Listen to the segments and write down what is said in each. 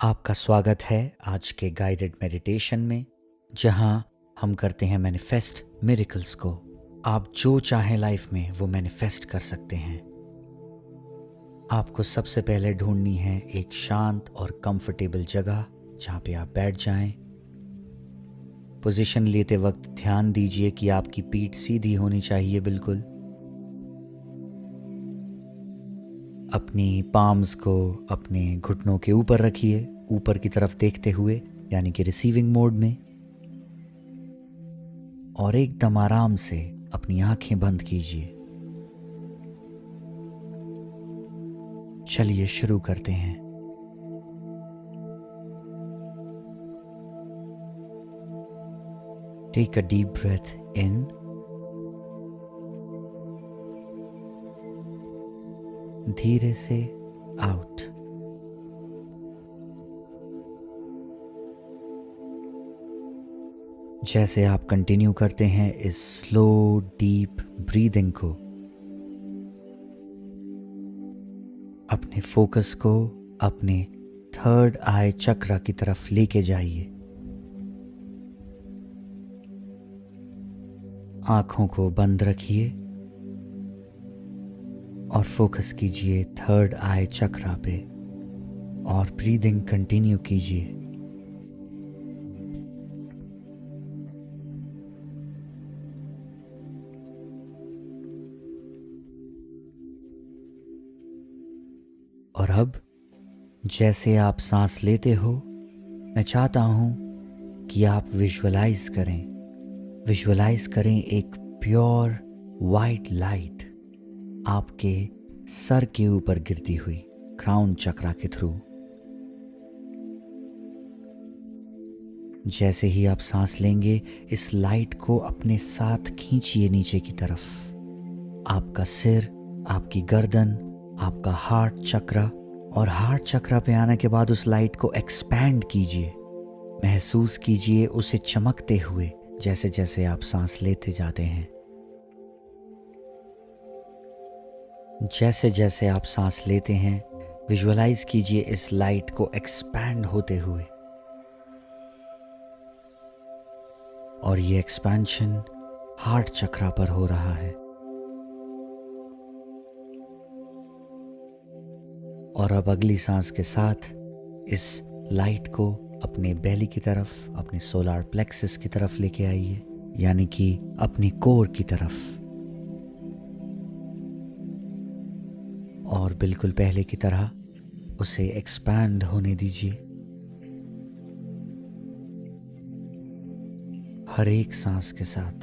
आपका स्वागत है आज के गाइडेड मेडिटेशन में, जहां हम करते हैं मैनिफेस्ट मिरेकल्स को। आप जो चाहें लाइफ में वो मैनिफेस्ट कर सकते हैं। आपको सबसे पहले ढूंढनी है एक शांत और कंफर्टेबल जगह जहां पे आप बैठ जाएं। पोजीशन लेते वक्त ध्यान दीजिए कि आपकी पीठ सीधी होनी चाहिए बिल्कुल। अपनी पाम्स को अपने घुटनों के ऊपर रखिए, ऊपर की तरफ देखते हुए, यानी कि रिसीविंग मोड में। और एकदम आराम से अपनी आंखें बंद कीजिए। चलिए शुरू करते हैं। Take a deep breath in, धीरे से आउट। जैसे आप कंटिन्यू करते हैं इस स्लो डीप ब्रीदिंग को, अपने फोकस को अपने थर्ड आई चक्र की तरफ लेके जाइए। आंखों को बंद रखिए और फोकस कीजिए थर्ड आई चक्र पे और ब्रीदिंग कंटिन्यू कीजिए। और अब जैसे आप सांस लेते हो, मैं चाहता हूं कि आप विजुअलाइज करें एक प्योर वाइट लाइट आपके सर के ऊपर गिरती हुई क्राउन चक्रा के थ्रू। जैसे ही आप सांस लेंगे, इस लाइट को अपने साथ खींचिए नीचे की तरफ। आपका सिर, आपकी गर्दन, आपका हार्ट चक्रा, और हार्ट चक्रा पे आने के बाद उस लाइट को एक्सपैंड कीजिए। महसूस कीजिए उसे चमकते हुए जैसे जैसे आप सांस लेते जाते हैं। जैसे जैसे आप सांस लेते हैं, विजुअलाइज कीजिए इस लाइट को एक्सपैंड होते हुए। और ये एक्सपेंशन हार्ट चक्रा पर हो रहा है। और अब अगली सांस के साथ इस लाइट को अपने बेली की तरफ, अपने सोलार प्लेक्सस की तरफ लेके आइए, यानी कि अपनी कोर की तरफ। और बिल्कुल पहले की तरह उसे एक्सपैंड होने दीजिए हर एक सांस के साथ।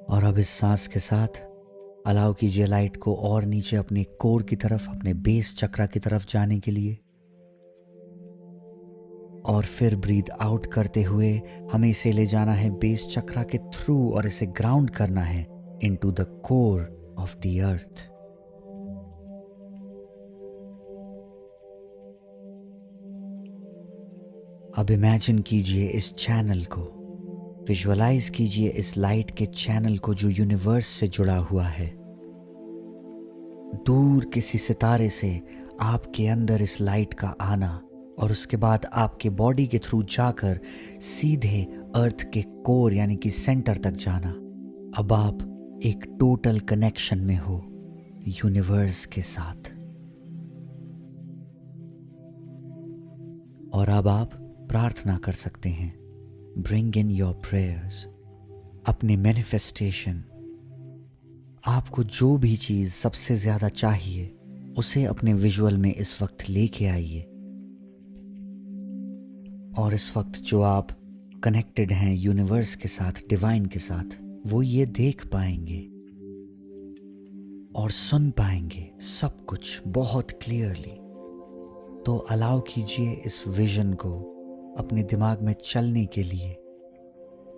और अब इस सांस के साथ अलाउ कीजिए लाइट को और नीचे अपने कोर की तरफ, अपने बेस चक्रा की तरफ जाने के लिए। और फिर ब्रीथ आउट करते हुए हमें इसे ले जाना है बेस चक्रा के थ्रू और इसे ग्राउंड करना है into the core of the earth. अब इमेजिन कीजिए इस चैनल को, विजुअलाइज कीजिए इस लाइट के चैनल को जो यूनिवर्स से जुड़ा हुआ है। दूर किसी सितारे से आपके अंदर इस लाइट का आना और उसके बाद आपके बॉडी के थ्रू जाकर सीधे अर्थ के कोर यानी कि सेंटर तक जाना। अब आप एक टोटल कनेक्शन में हो यूनिवर्स के साथ। और अब आप प्रार्थना कर सकते हैं। ब्रिंग इन योर प्रेयर्स, अपने मैनिफेस्टेशन। आपको जो भी चीज सबसे ज्यादा चाहिए उसे अपने विजुअल में इस वक्त लेके आइए। और इस वक्त जो आप कनेक्टेड हैं यूनिवर्स के साथ, डिवाइन के साथ, वो ये देख पाएंगे और सुन पाएंगे सब कुछ बहुत क्लियरली। तो अलाउ कीजिए इस विजन को अपने दिमाग में चलने के लिए,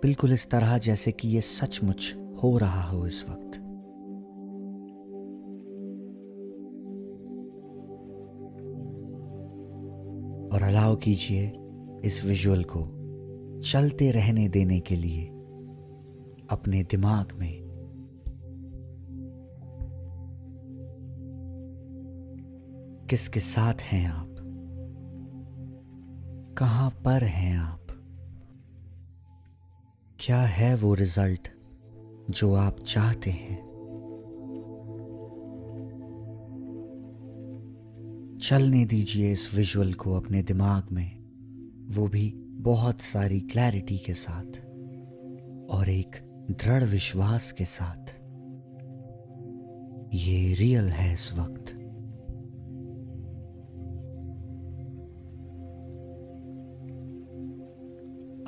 बिल्कुल इस तरह जैसे कि ये सचमुच हो रहा हो इस वक्त। और अलाउ कीजिए इस विजुअल को चलते रहने देने के लिए अपने दिमाग में। किसके साथ हैं आप? कहाँ पर हैं आप? क्या है वो रिजल्ट जो आप चाहते हैं? चलने दीजिए इस विजुअल को अपने दिमाग में, वो भी बहुत सारी क्लैरिटी के साथ और एक दृढ़ विश्वास के साथ। ये रियल है इस वक्त।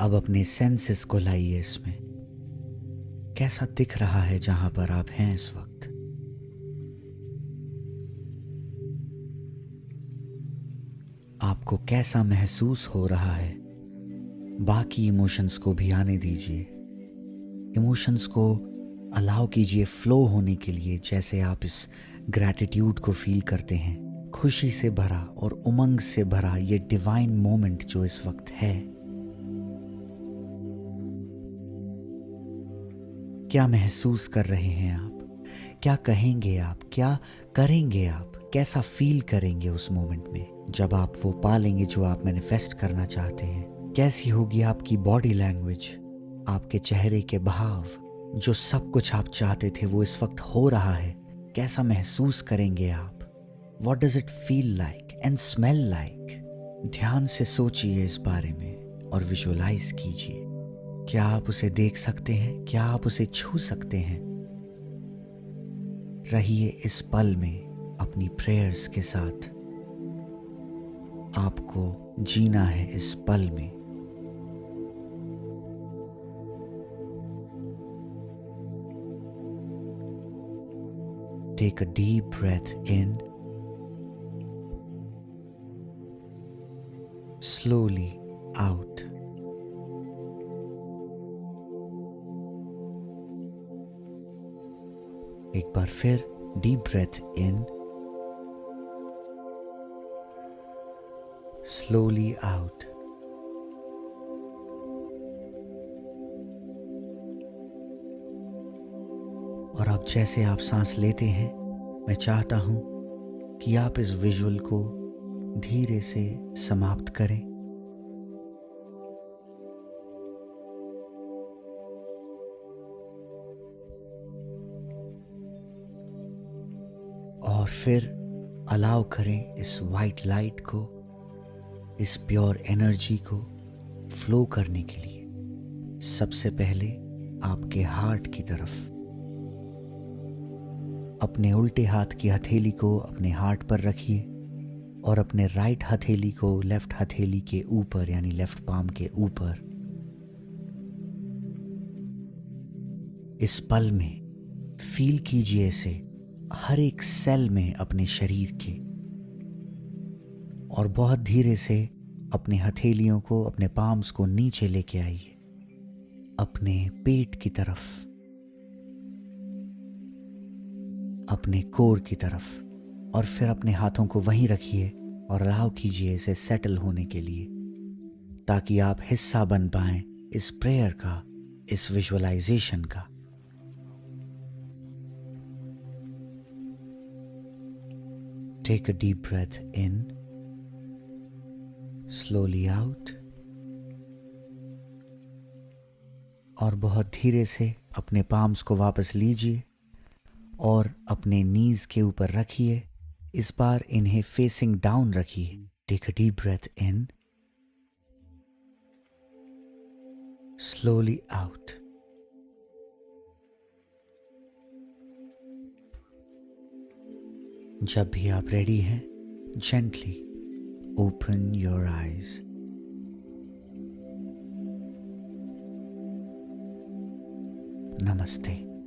अब अपने सेंसेस को लाइए इसमें। कैसा दिख रहा है जहां पर आप हैं इस वक्त? आपको कैसा महसूस हो रहा है? बाकी इमोशंस को भी आने दीजिए। इमोशंस को अलाउ कीजिए फ्लो होने के लिए, जैसे आप इस ग्रैटिट्यूड को फील करते हैं। खुशी से भरा और उमंग से भरा ये डिवाइन मोमेंट जो इस वक्त है। क्या महसूस कर रहे हैं आप? क्या कहेंगे आप? क्या करेंगे आप? कैसा फील करेंगे उस मोमेंट में जब आप वो पालेंगे जो आप मैनिफेस्ट करना चाहते हैं? कैसी होगी आपकी बॉडी लैंग्वेज, आपके चेहरे के भाव? जो सब कुछ आप चाहते थे वो इस वक्त हो रहा है, कैसा महसूस करेंगे आप? What does it feel like and smell like? ध्यान से सोचिए इस बारे में और विजुअलाइज कीजिए। क्या आप उसे देख सकते हैं? क्या आप उसे छू सकते हैं? रहिए इस पल में अपनी प्रेयर्स के साथ। आपको जीना है इस पल में। Take a deep breath in, slowly out. एक बार फिर deep breath in, slowly out. और अब जैसे आप सांस लेते हैं, मैं चाहता हूं कि आप इस विजुअल को धीरे से समाप्त करें। और फिर अलाउ करें इस वाइट लाइट को, इस प्योर एनर्जी को फ्लो करने के लिए। सबसे पहले आपके हार्ट की तरफ। अपने उल्टे हाथ की हथेली को अपने हार्ट पर रखिए और अपने राइट हथेली को लेफ्ट हथेली के ऊपर यानी लेफ्ट पाम के ऊपर। इस पल में फील कीजिए इसे हर एक सेल में अपने शरीर के, और बहुत धीरे से अपने हथेलियों को, अपने पाम्स को नीचे लेके आइए अपने पेट की तरफ, अपने कोर की तरफ, और फिर अपने हाथों को वहीं रखिए और अलाउ कीजिए इसे सेटल होने के लिए, ताकि आप हिस्सा बन पाएं इस प्रेयर का, इस विजुअलाइजेशन का। Take a deep breath in, slowly out, और बहुत धीरे से अपने पाम्स को वापस लीजिए और अपने नीज के ऊपर रखिए। इस बार इन्हें फेसिंग डाउन रखिए। Take a deep breath in, slowly out. जब भी आप रेडी हैं, gently open your eyes. Namaste.